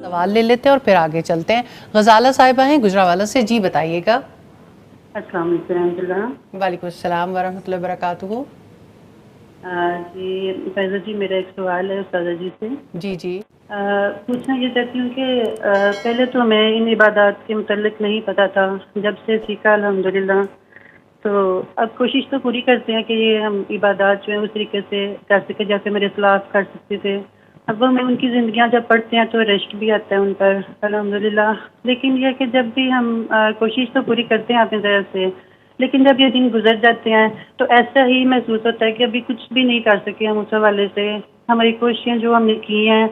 سوال لے لیتے ہیں اور پھر آگے چلتے ہیں. غزالہ صاحبہ ہیں گجرانوالہ سے. جی بتائیے گا. السلام علیکم ورحمۃ اللہ. وعلیکم السلام ورحمۃ اللہ وبرکاتہ. جی فیضہ جی میرا ایک سوال ہے استاذہ جی سے. جی جی. پوچھنا یہ چاہتی ہوں کہ پہلے تو میں ان عبادات کے متعلق نہیں پتہ تھا، جب سے سیکھا الحمدللہ تو اب کوشش تو پوری کرتے ہیں کہ یہ ہم عبادات جو ہیں اس طریقے سے کر سکیں جیسے میرے اسلاف کر سکتے تھے. اب وہ میں ان کی زندگیاں جب پڑھتے ہیں تو ریسٹ بھی آتا ہے ان پر الحمدللہ. لیکن یہ کہ جب بھی ہم کوشش تو پوری کرتے ہیں اپنی طرف سے، لیکن جب یہ دن گزر جاتے ہیں تو ایسا ہی محسوس ہوتا ہے کہ ابھی کچھ بھی نہیں کر سکے ہم اس حوالے سے. ہماری کوششیں جو ہم نے کی ہیں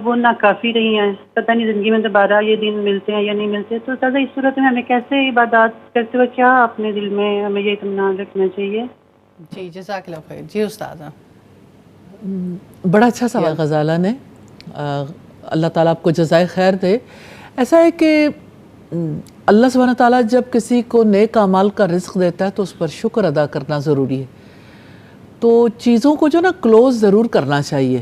وہ ناکافی رہی ہیں. پتہ نہیں زندگی میں دوبارہ یہ دن ملتے ہیں یا نہیں ملتے. تو سادہ اس صورت میں ہمیں کیسے عبادات کرتے ہوئے کیا اپنے دل میں ہمیں یہ اطمینان رکھنا چاہیے؟ جی جزاک اللہ خیر. جی استاذہ. بڑا اچھا سوال غزالہ نے، اللہ تعالیٰ آپ کو جزائے خیر دے. ایسا ہے کہ اللہ سبحانہ تعالیٰ جب کسی کو نیک اعمال کا رزق دیتا ہے تو اس پر شکر ادا کرنا ضروری ہے. تو چیزوں کو جو نا کلوز ضرور کرنا چاہیے.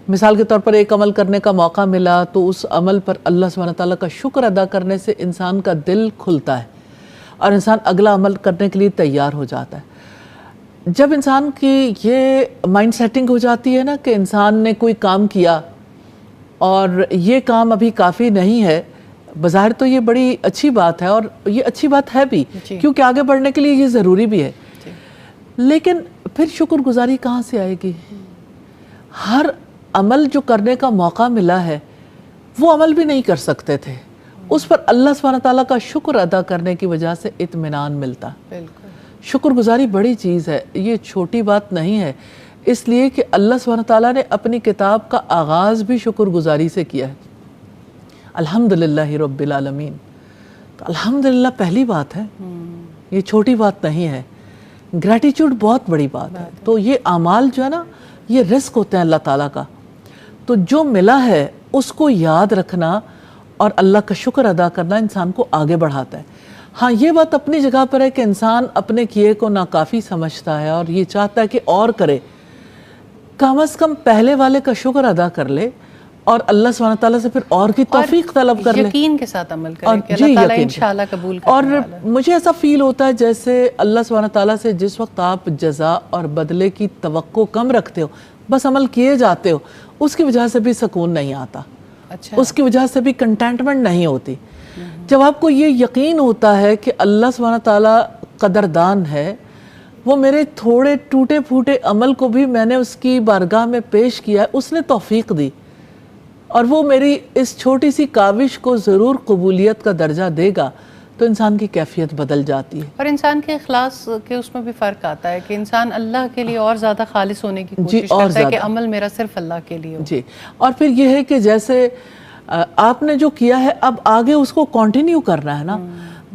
مثال کے طور پر ایک عمل کرنے کا موقع ملا تو اس عمل پر اللہ سبحانہ تعالیٰ کا شکر ادا کرنے سے انسان کا دل کھلتا ہے اور انسان اگلا عمل کرنے کے لیے تیار ہو جاتا ہے. جب انسان کی یہ مائنڈ سیٹنگ ہو جاتی ہے نا کہ انسان نے کوئی کام کیا اور یہ کام ابھی کافی نہیں ہے، بظاہر تو یہ بڑی اچھی بات ہے اور یہ اچھی بات ہے بھی کیونکہ آگے بڑھنے کے لیے یہ ضروری بھی ہے. لیکن پھر شکر گزاری کہاں سے آئے گی؟ ہر عمل جو کرنے کا موقع ملا ہے وہ عمل بھی نہیں کر سکتے تھے، اس پر اللہ سبحانہ تعالیٰ کا شکر ادا کرنے کی وجہ سے اطمینان ملتا. بالکل. شکر گزاری بڑی چیز ہے، یہ چھوٹی بات نہیں ہے، اس لیے کہ اللہ سبحانہ تعالیٰ نے اپنی کتاب کا آغاز بھی شکر گزاری سے کیا ہے. الحمدللہ رب العالمین. تو الحمدللہ پہلی بات ہے، یہ چھوٹی بات نہیں ہے. گریٹیچیوڈ بہت بڑی بات ہے. تو یہ اعمال جو ہے نا یہ رزق ہوتے ہیں اللہ تعالیٰ کا. تو جو ملا ہے اس کو یاد رکھنا اور اللہ کا شکر ادا کرنا انسان کو آگے بڑھاتا ہے. ہاں یہ بات اپنی جگہ پر ہے کہ انسان اپنے کیے کو ناکافی سمجھتا ہے اور یہ چاہتا ہے کہ اور کرے. کم از کم پہلے والے کا شکر ادا کر لے اور اللہ سبحانہ تعالیٰ سے پھر اور کی توفیق طلب کر لے، یقین کے ساتھ عمل کرے کہ اللہ تعالیٰ انشاءاللہ قبول کرنے اور والا ہے. مجھے ایسا فیل ہوتا ہے جیسے اللہ سبحانہ تعالیٰ سے جس وقت آپ جزا اور بدلے کی توقع کم رکھتے ہو، بس عمل کیے جاتے ہو، اس کی وجہ سے بھی سکون نہیں آتا، اس کی وجہ سے بھی کنٹینٹمنٹ نہیں ہوتی. جب آپ کو یہ یقین ہوتا ہے کہ اللہ سبحانہ تعالیٰ قدردان ہے، وہ میرے تھوڑے ٹوٹے پھوٹے عمل کو بھی میں نے اس کی بارگاہ میں پیش کیا ہے، اس نے توفیق دی اور وہ میری اس چھوٹی سی کاوش کو ضرور قبولیت کا درجہ دے گا، تو انسان کی کیفیت بدل جاتی ہے. اور انسان کے اخلاص کے اس میں بھی فرق آتا ہے کہ انسان اللہ کے لیے اور زیادہ خالص ہونے کی کوشش کرتا ہے کہ عمل میرا صرف اللہ کے لیے ہو. جی. اور پھر یہ ہے کہ جیسے آپ نے جو کیا ہے اب آگے اس کو کنٹینیو کرنا ہے نا.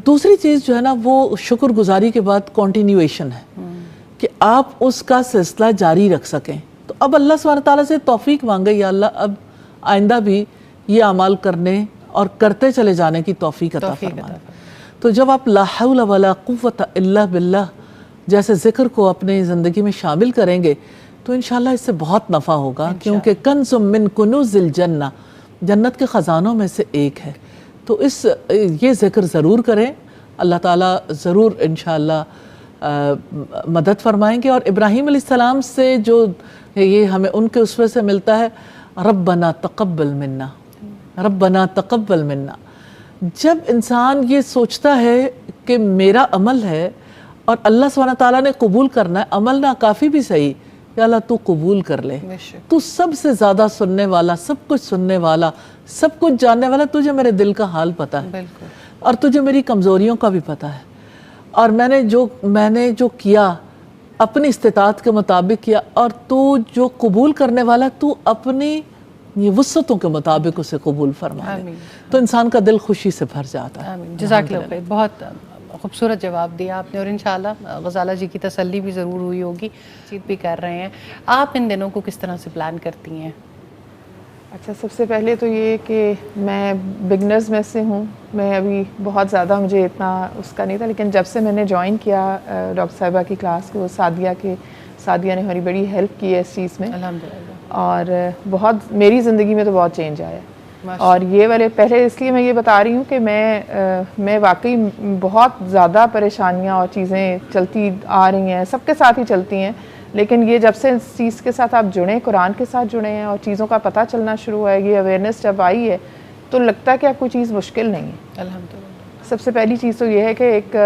دوسری چیز جو ہے نا وہ شکر گزاری کے بعد کنٹینیویشن ہے کہ آپ اس کا سلسلہ جاری رکھ سکیں. تو اب اللہ سبحانہ تعالیٰ سے توفیق مانگے، یا اللہ اب آئندہ بھی یہ اعمال کرنے اور کرتے چلے جانے کی توفیق عطا فرما. تو جب آپ لا حول ولا قوت الا باللہ جیسے ذکر کو اپنے زندگی میں شامل کریں گے تو انشاءاللہ اس سے بہت نفع ہوگا، کیونکہ کنز من کنوز الجنہ، جنت کے خزانوں میں سے ایک ہے. تو یہ ذکر ضرور کریں، اللہ تعالیٰ ضرور انشاءاللہ مدد فرمائیں گے. اور ابراہیم علیہ السلام سے جو یہ ہمیں ان کے اسوے سے ملتا ہے، ربنا تقبل منا، ربنا تقبل منا. جب انسان یہ سوچتا ہے کہ میرا عمل ہے اور اللہ سبحانہ تعالیٰ نے قبول کرنا ہے، عمل ناکافی بھی صحیح، یا اللہ تو قبول کر لے، تو سب سے زیادہ سننے والا، سب کچھ سننے والا، سب کچھ جاننے والا، تجھے میرے دل کا حال پتہ ہے اور تجھے میری کمزوریوں کا بھی پتہ ہے، اور میں نے جو کیا اپنی استطاعت کے مطابق کیا، اور تو جو قبول کرنے والا تو اپنی وسعتوں کے مطابق اسے قبول فرما دے. تو انسان کا دل خوشی سے بھر جاتا ہے. جزاک اللہ خیر. بہت خوبصورت جواب دیا آپ نے، اور انشاءاللہ غزالہ جی کی تسلی بھی ضرور ہوئی ہوگی، چیت بھی کر رہے ہیں. آپ ان دنوں کو کس طرح سے پلان کرتی ہیں؟ اچھا، سب سے پہلے تو یہ کہ میں بگنرز میں سے ہوں. میں ابھی بہت زیادہ مجھے اتنا اس کا نہیں تھا، لیکن جب سے میں نے جوائن کیا ڈاکٹر صاحبہ کی کلاس کو، سعدیہ کے سعدیہ نے ہماری بڑی ہیلپ کی ہے اس چیز میں، الحمدللہ، اور بہت میری زندگی میں تو بہت چینج آیا ہے. اور یہ والے پہلے اس لیے میں یہ بتا رہی ہوں کہ میں واقعی بہت زیادہ پریشانیاں اور چیزیں چلتی آ رہی ہیں، سب کے ساتھ ہی چلتی ہیں، لیکن یہ جب سے اس چیز کے ساتھ آپ جڑیں، قرآن کے ساتھ جڑے ہیں اور چیزوں کا پتہ چلنا شروع ہوا ہے، یہ اویئرنیس جب آئی ہے تو لگتا ہے کہ اب کوئی چیز مشکل نہیں ہے. الحمدللہ. سب سے پہلی چیز تو یہ ہے کہ ایک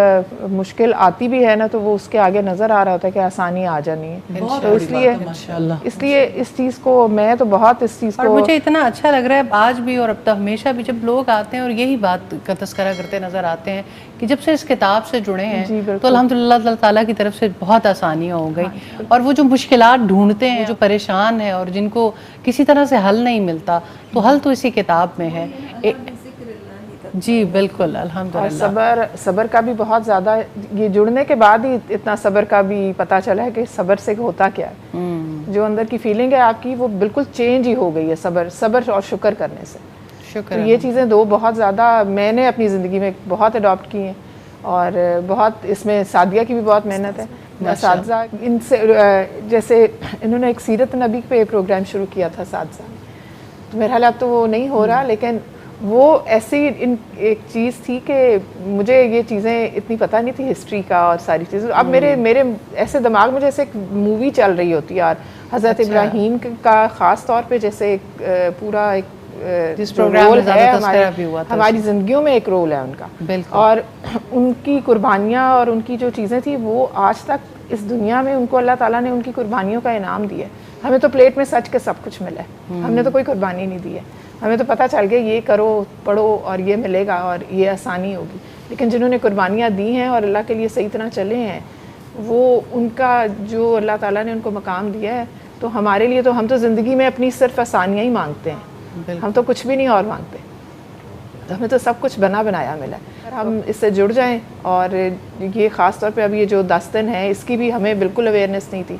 مشکل آتی بھی ہے نا تو وہ اس کے آگے نظر آ رہا ہوتا ہے کہ آسانی آ جانی ہے. تو اس لیے اس چیز کو میں تو بہت اس چیز اور کو مجھے اتنا اچھا لگ رہا ہے آج بھی اور اب تک ہمیشہ بھی جب لوگ آتے ہیں اور یہی بات کا تذکرہ کرتے نظر آتے ہیں کہ جب سے اس کتاب سے جڑے ہیں تو الحمدللہ اللہ تعالیٰ کی طرف سے بہت آسانیاں ہو گئی. اور وہ جو مشکلات ڈھونڈتے ہیں، جو پریشان ہیں اور جن کو کسی طرح سے حل نہیں ملتا، تو حل تو اسی کتاب میں ہے. جی بالکل الحمدللہ. اور صبر کا بھی بہت زیادہ، یہ جڑنے کے بعد ہی اتنا صبر کا بھی پتہ چلا ہے کہ صبر سے ہوتا کیا ہے. جو اندر کی فیلنگ ہے آپ کی وہ بالکل چینج ہی ہو گئی ہے صبر اور شکر کرنے سے. شکر. تو یہ چیزیں دو بہت زیادہ میں نے اپنی زندگی میں بہت اڈاپٹ کی ہیں، اور بہت اس میں سعدیہ کی بھی بہت محنت ہے. اساتذہ ان سے جیسے انہوں نے ایک سیرت نبی پہ پروگرام شروع کیا تھا اساتذہ، تو میرا خیال اب تو وہ نہیں ہو رہا، لیکن وہ ایسی ایک چیز تھی کہ مجھے یہ چیزیں اتنی پتہ نہیں تھی ہسٹری کا اور ساری چیزیں. اب میرے ایسے دماغ میں جیسے ایک مووی چل رہی ہوتی ہے، اور حضرت ابراہیم کا خاص طور پہ جیسے پورا ایک رول ہے ہماری زندگیوں میں، ایک رول ہے ان کا، اور ان کی قربانیاں اور ان کی جو چیزیں تھیں وہ آج تک اس دنیا میں ان کو اللہ تعالیٰ نے ان کی قربانیوں کا انعام دیا ہے. ہمیں تو پلیٹ میں سچ کے سب کچھ ملا ہے، ہم نے تو کوئی قربانی نہیں دی ہے. ہمیں تو پتہ چل گیا یہ کرو پڑھو اور یہ ملے گا اور یہ آسانی ہوگی. لیکن جنہوں نے قربانیاں دی ہیں اور اللہ کے لیے صحیح طرح چلے ہیں، وہ ان کا جو اللہ تعالیٰ نے ان کو مقام دیا ہے، تو ہمارے لیے تو ہم تو زندگی میں اپنی صرف آسانیاں ہی مانگتے ہیں، ہم تو کچھ بھی نہیں اور مانگتے. ہمیں تو سب کچھ بنا بنایا ملا ہے. ہم اس سے جڑ جائیں. اور یہ خاص طور پہ اب یہ جو 10 دن ہے، اس کی بھی ہمیں بالکل اویئرنیس نہیں تھی،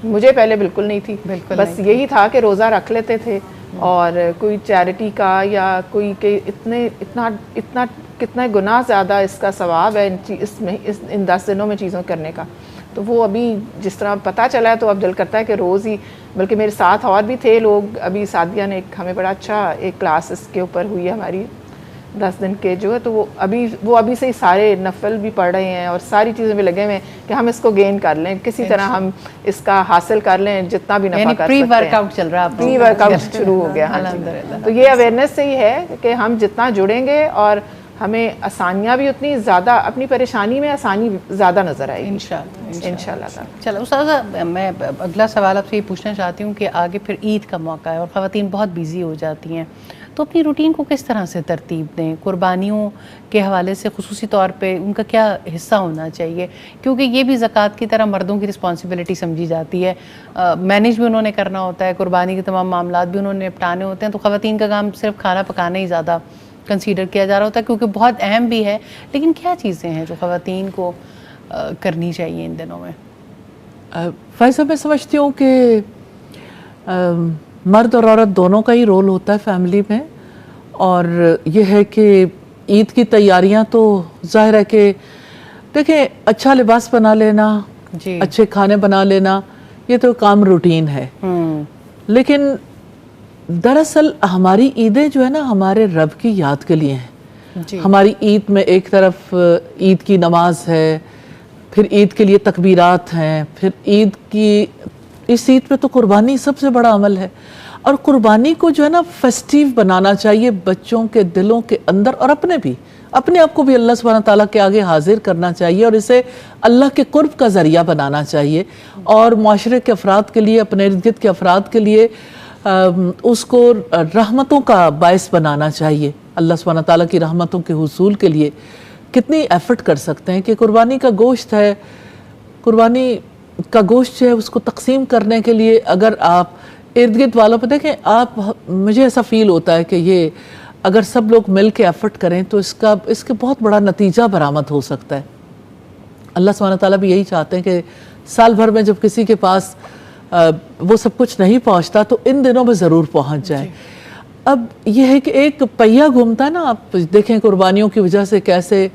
مجھے پہلے بالکل نہیں تھی. بس یہی تھا کہ روزہ رکھ لیتے تھے، اور کوئی چیریٹی کا یا کوئی کہ اتنا کتنا گناہ زیادہ اس کا ثواب ہے ان 10 دنوں میں چیزوں کرنے کا. تو وہ ابھی جس طرح پتہ چلا ہے تو اب دل کرتا ہے کہ روز ہی، بلکہ میرے ساتھ اور بھی تھے لوگ. ابھی سعدیہ نے ہمیں بڑا اچھا ایک کلاس اس کے اوپر ہوئی ہے ہماری 10 دن کے جو ہے، تو وہ ابھی سے ہی سارے نفل بھی پڑھ رہے ہیں اور ساری چیزیں بھی لگے ہوئے ہیں کہ ہم اس کو گین کر لیں، کسی طرح ہم اس کا حاصل کر لیں جتنا بھی نفع کر سکتے ہیں. پری ورک آؤٹ چل رہا ہے، پری ورک آؤٹ شروع ہو گیا. تو یہ اویئرنیس سے ہی ہے کہ ہم جتنا جڑیں گے اور ہمیں آسانیاں بھی اتنی زیادہ، اپنی پریشانی میں آسانی زیادہ نظر آئے گی انشاءاللہ تعالی. چلو استاذہ، میں اگلا سوال آپ سے یہ پوچھنا چاہتی ہوں کہ آگے پھر عید کا موقع ہے اور خواتین بہت بیزی ہو جاتی ہیں، تو اپنی روٹین کو کس طرح سے ترتیب دیں؟ قربانیوں کے حوالے سے خصوصی طور پہ ان کا کیا حصہ ہونا چاہیے؟ کیونکہ یہ بھی زکوٰۃ کی طرح مردوں کی رسپانسبلٹی سمجھی جاتی ہے، مینیج بھی انہوں نے کرنا ہوتا ہے، قربانی کے تمام معاملات بھی انہوں نے نپٹانے ہوتے ہیں. تو خواتین کا کام صرف کھانا پکانا ہی زیادہ کنسیڈر کیا جا رہا ہوتا ہے، کیونکہ بہت اہم بھی ہے. لیکن کیا چیزیں ہیں جو خواتین کو کرنی چاہیے ان دنوں میں؟ فائزہ، میں سمجھتی ہوں کہ مرد اور عورت دونوں کا ہی رول ہوتا ہے فیملی میں. اور یہ ہے کہ عید کی تیاریاں تو ظاہر ہے کہ دیکھیں، اچھا لباس بنا لینا، اچھے کھانے بنا لینا، یہ تو کام روٹین ہے. لیکن دراصل ہماری عیدیں جو ہے نا ہمارے رب کی یاد کے لیے ہیں. ہماری عید میں ایک طرف عید کی نماز ہے، پھر عید کے لیے تکبیرات ہیں، پھر عید کی اس عید پہ تو قربانی سب سے بڑا عمل ہے. اور قربانی کو جو ہے نا فیسٹیو بنانا چاہیے بچوں کے دلوں کے اندر، اور اپنے آپ کو بھی اللہ سبحانہ تعالیٰ کے آگے حاضر کرنا چاہیے اور اسے اللہ کے قرب کا ذریعہ بنانا چاہیے. اور معاشرے کے افراد کے لیے، اپنے ارد گرد کے افراد کے لیے اس کو رحمتوں کا باعث بنانا چاہیے. اللہ سبحانہ تعالیٰ کی رحمتوں کے حصول کے لیے کتنی ایفرٹ کر سکتے ہیں کہ قربانی کا گوشت ہے، قربانی کا گوشت جو ہے اس کو تقسیم کرنے کے لیے اگر آپ ارد گرد والوں پہ دیکھیں، مجھے ایسا فیل ہوتا ہے کہ یہ اگر سب لوگ مل کے ایفرٹ کریں تو اس کے بہت بڑا نتیجہ برآمد ہو سکتا ہے. اللہ سبحانہ تعالیٰ بھی یہی چاہتے ہیں کہ سال بھر میں جب کسی کے پاس وہ سب کچھ نہیں پہنچتا تو ان دنوں میں ضرور پہنچ جائے. اب یہ ہے کہ ایک پہیہ گھومتا ہے نا، آپ دیکھیں قربانیوں کی وجہ سے کیسے،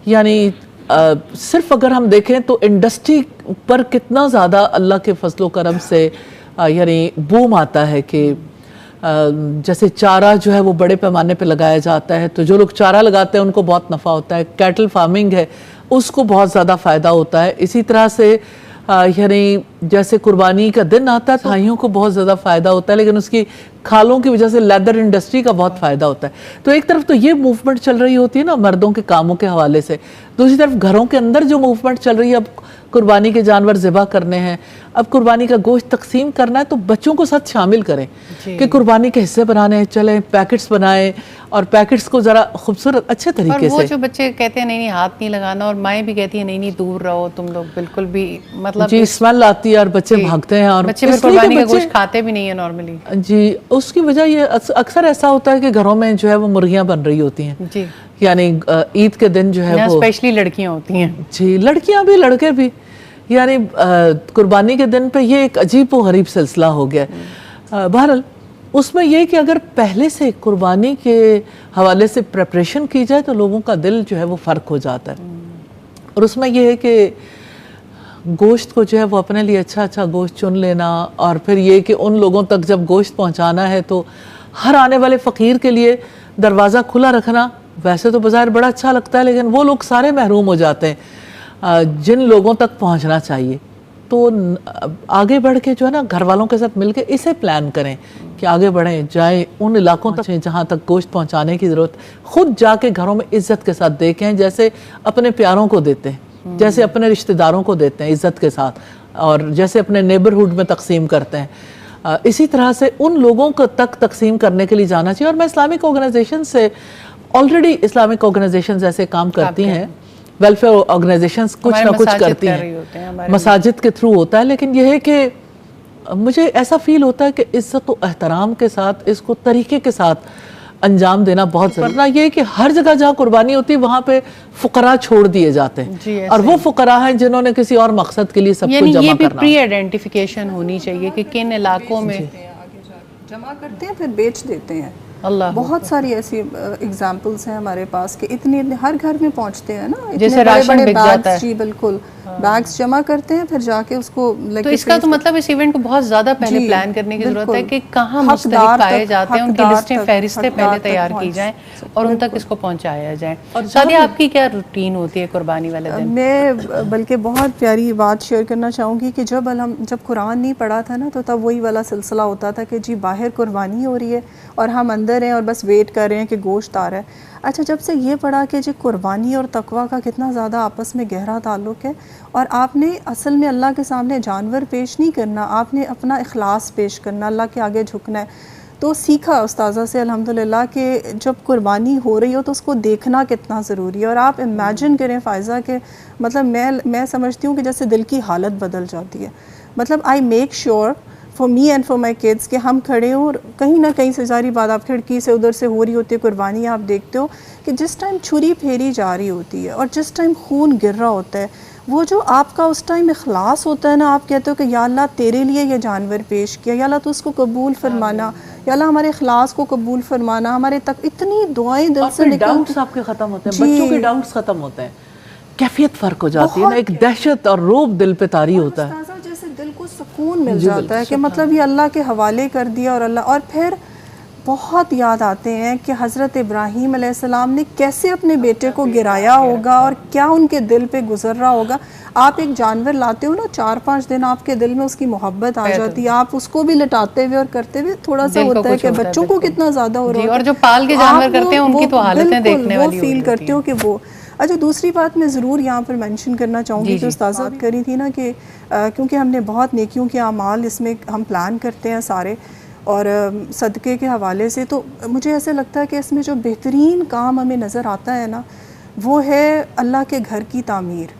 یعنی صرف اگر ہم دیکھیں تو انڈسٹری پر کتنا زیادہ اللہ کے فضل و کرم سے یعنی بوم آتا ہے کہ جیسے چارہ جو ہے وہ بڑے پیمانے پہ لگایا جاتا ہے، تو جو لوگ چارہ لگاتے ہیں ان کو بہت نفع ہوتا ہے. کیٹل فارمنگ ہے اس کو بہت زیادہ فائدہ ہوتا ہے. اسی طرح سے یعنی جیسے قربانی کا دن آتا ہے بھائیوں کو بہت زیادہ فائدہ ہوتا ہے، لیکن اس کی کھالوں کی وجہ سے لیدر انڈسٹری کا بہت فائدہ ہوتا ہے. تو ایک طرف تو یہ موومنٹ چل رہی ہوتی ہے نا مردوں کے کاموں کے حوالے سے، دوسری طرف گھروں کے اندر جو موومنٹ چل رہی ہے، اب قربانی کے جانور ذبح کرنے ہیں، اب قربانی کا گوشت تقسیم کرنا ہے، تو بچوں کو ساتھ شامل کریں کہ قربانی کے حصے بنانے ہیں، چلیں پیکٹس بنائیں اور پیکٹس کو ذرا خوبصورت اچھے طریقے سے. اور وہ جو بچے کہتے ہیں نہیں ہاتھ نہیں لگانا، اور مائیں بھی کہتی ہیں نہیں دور رہو تم لوگ بالکل بھی، مطلب جی اسمیل آتی ہے اور بچے بھاگتے ہیں، اور بچے پھر قربانی کا گوشت کھاتے بھی نہیں ہیں نارملی. جی اس کی وجہ یہ اکثر ایسا ہوتا ہے کہ گھروں میں جو ہے وہ مرغیاں بن رہی ہوتی ہیں، جی یعنی عید کے دن جو ہے وہ اسپیشلی لڑکیاں ہوتی ہیں. جی لڑکیاں بھی لڑکے بھی، یعنی قربانی کے دن پہ یہ ایک عجیب و غریب سلسلہ ہو گیا. بہرحال اس میں یہ کہ اگر پہلے سے قربانی کے حوالے سے پریپریشن کی جائے تو لوگوں کا دل جو ہے وہ فرق ہو جاتا ہے. اور اس میں یہ ہے کہ گوشت کو جو ہے وہ اپنے لیے اچھا گوشت چن لینا، اور پھر یہ کہ ان لوگوں تک جب گوشت پہنچانا ہے تو ہر آنے والے فقیر کے لیے دروازہ کھلا رکھنا ویسے تو بظاہر بڑا اچھا لگتا ہے، لیکن وہ لوگ سارے محروم ہو جاتے ہیں جن لوگوں تک پہنچنا چاہیے. تو آگے بڑھ کے جو ہے نا گھر والوں کے ساتھ مل کے اسے پلان کریں کہ آگے بڑھیں، جائیں ان علاقوں تک جہاں تک گوشت پہنچانے کی ضرورت، خود جا کے گھروں میں عزت کے ساتھ دیکھیں، جیسے اپنے پیاروں کو دیتے ہیں، جیسے اپنے رشتہ داروں کو دیتے ہیں عزت کے ساتھ، اور جیسے اپنے نیبرہڈ میں تقسیم کرتے ہیں، اسی طرح سے ان لوگوں کو تک تقسیم کرنے کے لیے جانا چاہیے. اور میں اسلامک آرگنائزیشن سے آلریڈی اسلامک آرگنائزیشنز ایسے کام کرتی ہیں، ویلفیئر آرگنائزیشنز کچھ نہ کچھ کرتی ہیں، مساجد کے تھرو ہوتا ہے. لیکن یہ ہے کہ مجھے ایسا فیل ہوتا ہے کہ عزت و احترام کے ساتھ اس کو طریقے کے ساتھ انجام دینا بہت ضروری. ورنہ یہ کہ ہر جگہ جہاں قربانی ہوتی ہے وہاں پہ فقراء چھوڑ دیے جاتے ہیں، اور وہ فقراء ہیں جنہوں نے کسی اور مقصد کے لیے سب کچھ جمع کرنا. یہ بھی پری آئیڈینٹیفیکیشن ہونی چاہیے کہ کن علاقوں میں جمع کرتے ہیں پھر بیچ دیتے ہیں. بہت ساری ایسی ایگزامپلز ہیں ہمارے پاس کہ اتنے ہر گھر میں پہنچتے ہیں نا، اتنے بڑے بڑے بیگز. جی بالکل، بیگز جمع کرتے ہیں پھر جا کے اس کو. تو اس کا تو مطلب اس ایونٹ کو بہت زیادہ پہلے پلان کرنے کی ضرورت ہے کہ کہاں مستحق پائے جاتے ہیں، ان کی لسٹیں فہرستیں پہلے تیار کی جائیں اور ان تک اس کو پہنچایا جائے. اور سعدیہ آپ کی کیا روٹین ہوتی ہے قربانی والے دن؟ میں بلکہ بہت پیاری بات شیئر کرنا چاہوں گی کہ جب قرآن نہیں پڑھا تھا نا تو تب وہی والا سلسلہ ہوتا تھا کہ جی باہر قربانی ہو رہی ہے اور ہم اندر ہیں اور بس ویٹ کر رہے ہیں کہ گوشت آ رہا ہے. اچھا جب سے یہ پڑھا کہ جی قربانی اور تقویٰ کا کتنا زیادہ آپس میں گہرا تعلق ہے، اور آپ نے اصل میں اللہ کے سامنے جانور پیش نہیں کرنا، آپ نے اپنا اخلاص پیش کرنا، اللہ کے آگے جھکنا ہے. تو سیکھا استاذہ سے الحمدللہ کہ جب قربانی ہو رہی ہو تو اس کو دیکھنا کتنا ضروری ہے. اور آپ امیجن کریں فائزہ کہ مطلب میں سمجھتی ہوں کہ جیسے دل کی حالت بدل جاتی ہے. مطلب I make sure for me and for my kids کہ ہم کھڑے ہوں اور کہیں نہ کہیں سے ظاہری بات آپ کھڑکی سے ادھر سے ہو رہی ہوتی ہے قربانی، آپ دیکھتے ہو کہ جس ٹائم چھری پھیری جا رہی ہوتی ہے اور جس ٹائم خون گر رہا ہوتا ہے، وہ جو آپ کا اس ٹائم اخلاص ہوتا ہے نا، آپ کہتے ہو کہ یا اللہ تیرے لیے یہ جانور پیش کیا، یا اللہ تو اس کو قبول فرمانا، یا اللہ ہمارے اخلاص کو قبول فرمانا، ہمارے تک اتنی دعائیں دل سے نکلتی ہیں. ڈاؤٹس آپ کے ختم ہوتے ہیں، بچوں کے ڈاؤٹس ختم ہوتے ہیں، کیفیت فرق ہو جاتی ہے نا، ایک دہشت اور روب دل پہ طاری ہوتا ہے. جیسے دل کو سکون مل جاتا ہے کہ مطلب یہ اللہ کے حوالے کر دیا. اور پھر بہت یاد آتے ہیں کہ حضرت ابراہیم علیہ السلام نے کیسے اپنے بیٹے کو گرایا ہوگا اور کیا ان کے دل پہ گزر رہا ہوگا. آپ ایک جانور لاتے ہو نا، 4-5 دن آپ کے دل میں اس کی محبت آ جاتی ہے، آپ اس کو بھی لٹاتے ہوئے اور کرتے ہوئے تھوڑا سا ہوتا ہے کہ بچوں کو کتنا زیادہ ہو رہا ہے. اور جو پال کے جانور کرتے ہیں ان کی تو حالتیں دیکھنے والی وہ فیل کرتے ہو کہ وہ. اچھا دوسری بات میں ضرور یہاں پر مینشن کرنا چاہوں گی جو استاذہ بات کری تھی نا کہ کیونکہ ہم نے بہت نیکیوں کے اعمال اس میں ہم پلان کرتے ہیں سارے، اور صدقے کے حوالے سے، تو مجھے ایسے لگتا ہے کہ اس میں جو بہترین کام ہمیں نظر آتا ہے نا وہ ہے اللہ کے گھر کی تعمیر.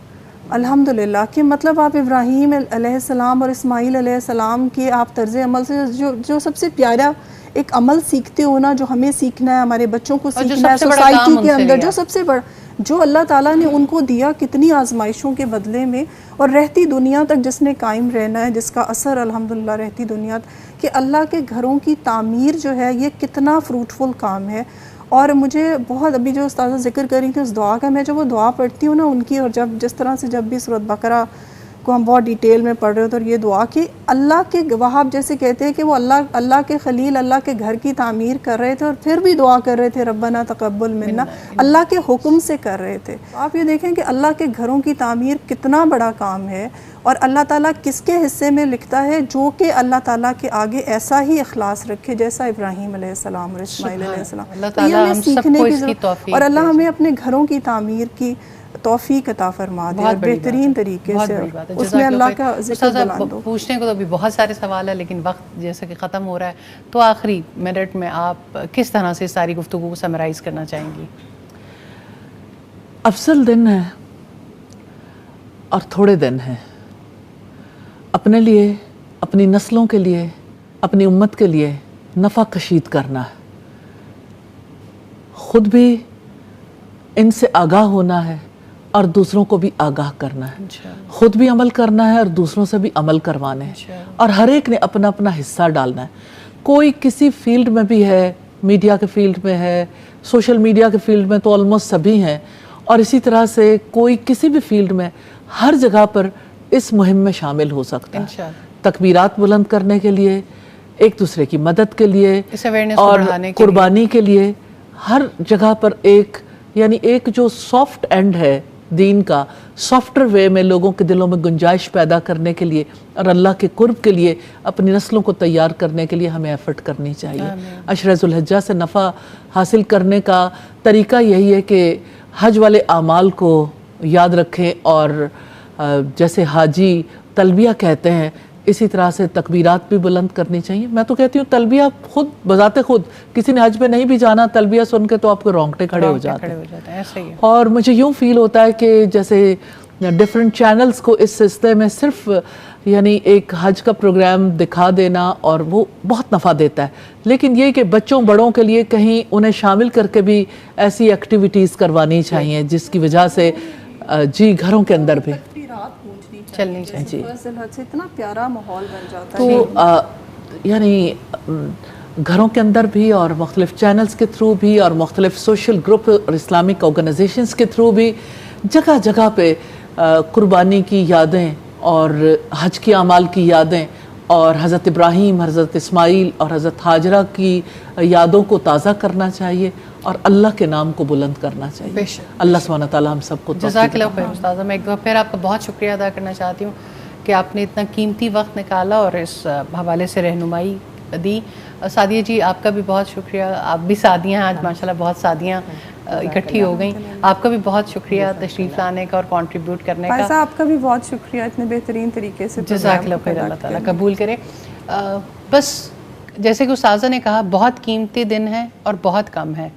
الحمدللہ کہ مطلب آپ ابراہیم علیہ السلام اور اسماعیل علیہ السلام کے آپ طرز عمل سے جو سب سے پیارا ایک عمل سیکھتے ہو نا، جو ہمیں سیکھنا ہے، ہمارے بچوں کو سیکھنا ہے سوسائٹی کے اندر، جو سب سے بڑا جو اللہ تعالیٰ نے ان کو دیا کتنی آزمائشوں کے بدلے میں، اور رہتی دنیا تک جس نے قائم رہنا ہے، جس کا اثر الحمدللہ رہتی دنیا کہ اللہ کے گھروں کی تعمیر جو ہے یہ کتنا فروٹفل کام ہے. اور مجھے بہت ابھی جو استاذہ ذکر کر رہی تھی اس دعا کا، میں جب وہ دعا پڑھتی ہوں نا ان کی، اور جب جس طرح سے جب بھی سورۃ بقرہ کو ہم بہت ڈیٹیل میں پڑھ رہے ہوتے، اور یہ دعا کہ اللہ کے وہاب جیسے کہتے ہیں کہ وہ اللہ کے خلیل اللہ کے گھر کی تعمیر کر رہے تھے، اور پھر بھی دعا کر رہے تھے ربنا تقبل منا، اللہ کے حکم سے کر رہے تھے۔ آپ یہ دیکھیں کہ اللہ کے گھروں کی تعمیر کتنا بڑا کام ہے، اور اللہ تعالیٰ کس کے حصے میں لکھتا ہے؟ جو کہ اللہ تعالیٰ کے آگے ایسا ہی اخلاص رکھے جیسا ابراہیم علیہ السلام اور اسماعیل علیہ السلام۔ اللہ تو یہ تعالیٰ ہمیں ہم سب سیکھنے کو کی اس کی ضرورت، توفیق اور اللہ دے۔ ہمیں اپنے گھروں کی تعمیر کی توفیق عطا فرما دے، اور بہترین طریقے سے اس میں اللہ کا ذکر بلند ہو۔ پوچھنے کو تو ابھی بہت سارے سوال ہیں، لیکن وقت جیسا کہ ختم ہو رہا ہے، تو آخری منٹ میں آپ کس طرح سے ساری گفتگو کو سمرائز کرنا چاہیں گی؟ افضل دن ہے اور تھوڑے دن ہیں، اپنے لیے، اپنی نسلوں کے لیے، اپنی امت کے لیے نفع کشید کرنا ہے، خود بھی ان سے آگاہ ہونا ہے اور دوسروں کو بھی آگاہ کرنا ہے، خود بھی عمل کرنا ہے اور دوسروں سے بھی عمل کروانے ہیں، اور ہر ایک نے اپنا اپنا حصہ ڈالنا ہے۔ کوئی کسی فیلڈ میں بھی ہے، میڈیا کے فیلڈ میں ہے، سوشل میڈیا کے فیلڈ میں تو آلموسٹ سبھی ہیں، اور اسی طرح سے کوئی کسی بھی فیلڈ میں، ہر جگہ پر اس مہم میں شامل ہو سکتا ہے، تکبیرات بلند کرنے کے لیے، ایک دوسرے کی مدد کے لیے اور قربانی کے لیے، ہر جگہ پر ایک جو سافٹ اینڈ ہے دین کا، سافٹر وے میں لوگوں کے دلوں میں گنجائش پیدا کرنے کے لیے اور اللہ کے قرب کے لیے اپنی نسلوں کو تیار کرنے کے لیے ہمیں ایفرٹ کرنی چاہیے۔ عشرہ ذو الحجہ سے نفع حاصل کرنے کا طریقہ یہی ہے کہ حج والے اعمال کو یاد رکھیں، اور جیسے حاجی تلبیہ کہتے ہیں اسی طرح سے تکبیرات بھی بلند کرنی چاہیے۔ میں تو کہتی ہوں تلبیہ خود بذات خود، کسی نے حج میں نہیں بھی جانا، تلبیہ سن کے تو آپ کے رونگٹے کھڑے ہو جاتے ہیں۔ اور مجھے یوں فیل ہوتا ہے کہ جیسے ڈیفرنٹ چینلز کو اس سلسلے میں صرف ایک حج کا پروگرام دکھا دینا اور وہ بہت نفع دیتا ہے، لیکن یہ کہ بچوں بڑوں کے لیے کہیں انہیں شامل کر کے بھی ایسی ایکٹیویٹیز کروانی چاہیے جس کی وجہ سے گھروں کے اندر بھی چلنی چاہیے، اتنا پیارا ماحول بن جاتا ہے۔ تو گھروں کے اندر بھی اور مختلف چینلز کے تھرو بھی اور مختلف سوشل گروپ اور اسلامک آرگنائزیشنز کے تھرو بھی جگہ جگہ پہ قربانی کی یادیں اور حج کی اعمال کی یادیں اور حضرت ابراہیم، حضرت اسماعیل اور حضرت ہاجرہ کی یادوں کو تازہ کرنا چاہیے اور اللہ کے نام کو بلند کرنا چاہیے۔ اللہ سبحانہ تعالیٰ ہم سب کو توفیق جزاک اللہ خیر استاذہ، میں ایک بار پھر آپ کا بہت شکریہ ادا کرنا چاہتی ہوں کہ آپ نے اتنا قیمتی وقت نکالا اور اس حوالے سے رہنمائی دی۔ سعدیہ جی آپ کا بھی بہت شکریہ، آپ بھی سعدیہ ہیں، آج ماشاءاللہ بہت سعدیاں اکٹھی ہو گئیں، آپ کا بھی بہت شکریہ تشریف لانے کا اور کنٹریبیوٹ کرنے کا۔ آپ کا بھی بہت شکریہ اتنے بہترین طریقے سے۔ جزاک اللہ خیر، اللہ تعالیٰ قبول کرے۔ بس جیسے کہ استاذہ نے کہا بہت قیمتی دن ہے اور بہت کم ہے،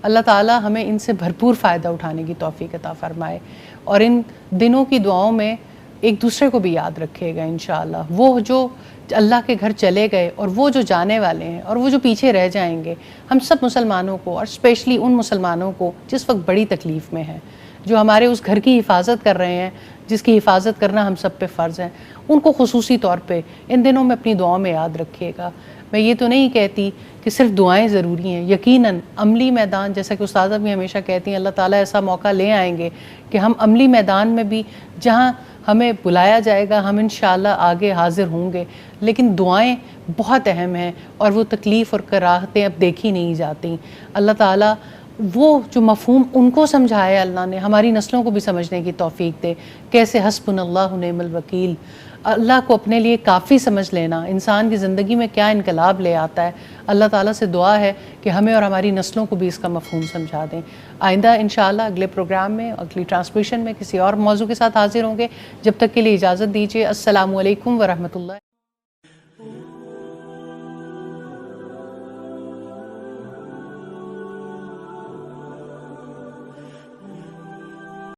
اللہ تعالیٰ ہمیں ان سے بھرپور فائدہ اٹھانے کی توفیق عطا فرمائے، اور ان دنوں کی دعاؤں میں ایک دوسرے کو بھی یاد رکھے گا انشاءاللہ۔ وہ جو اللہ کے گھر چلے گئے اور وہ جو جانے والے ہیں اور وہ جو پیچھے رہ جائیں گے، ہم سب مسلمانوں کو، اور اسپیشلی ان مسلمانوں کو جس وقت بڑی تکلیف میں ہیں، جو ہمارے اس گھر کی حفاظت کر رہے ہیں، جس کی حفاظت کرنا ہم سب پہ فرض ہے، ان کو خصوصی طور پہ ان دنوں میں اپنی دعاؤں میں یاد رکھیے گا۔ میں یہ تو نہیں کہتی کہ صرف دعائیں ضروری ہیں، یقیناً عملی میدان، جیسا کہ استاذہ بھی ہمیشہ کہتی ہیں، اللہ تعالیٰ ایسا موقع لے آئیں گے کہ ہم عملی میدان میں بھی جہاں ہمیں بلایا جائے گا ہم انشاءاللہ آگے حاضر ہوں گے، لیکن دعائیں بہت اہم ہیں، اور وہ تکلیف اور کراہتیں اب دیکھی نہیں جاتی۔ اللہ تعالیٰ وہ جو مفہوم ان کو سمجھایا اللہ نے، ہماری نسلوں کو بھی سمجھنے کی توفیق دے، کیسے حسبنا اللہ نعم الوکیل، اللہ کو اپنے لیے کافی سمجھ لینا انسان کی زندگی میں کیا انقلاب لے آتا ہے۔ اللہ تعالیٰ سے دعا ہے کہ ہمیں اور ہماری نسلوں کو بھی اس کا مفہوم سمجھا دیں۔ آئندہ انشاءاللہ اگلے پروگرام میں، اگلی ٹرانسمیشن میں کسی اور موضوع کے ساتھ حاضر ہوں گے۔ جب تک کے لیے اجازت دیجیے، السلام علیکم ورحمۃ اللہ۔